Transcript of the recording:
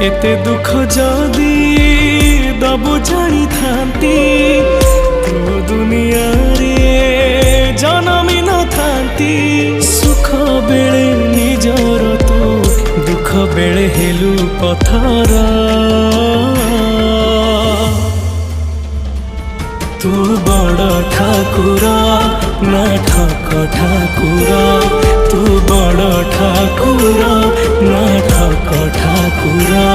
एते दुख जदि दबु जानी थांती तू दुनिया रे जनमी न थांती। सुख बेले निजर तू दुख बेले हेलु पथर। तू बड़ ठाकुर ना ठक ठाकुर, तू बड़ ठाकुर ना ठक ठाकुर।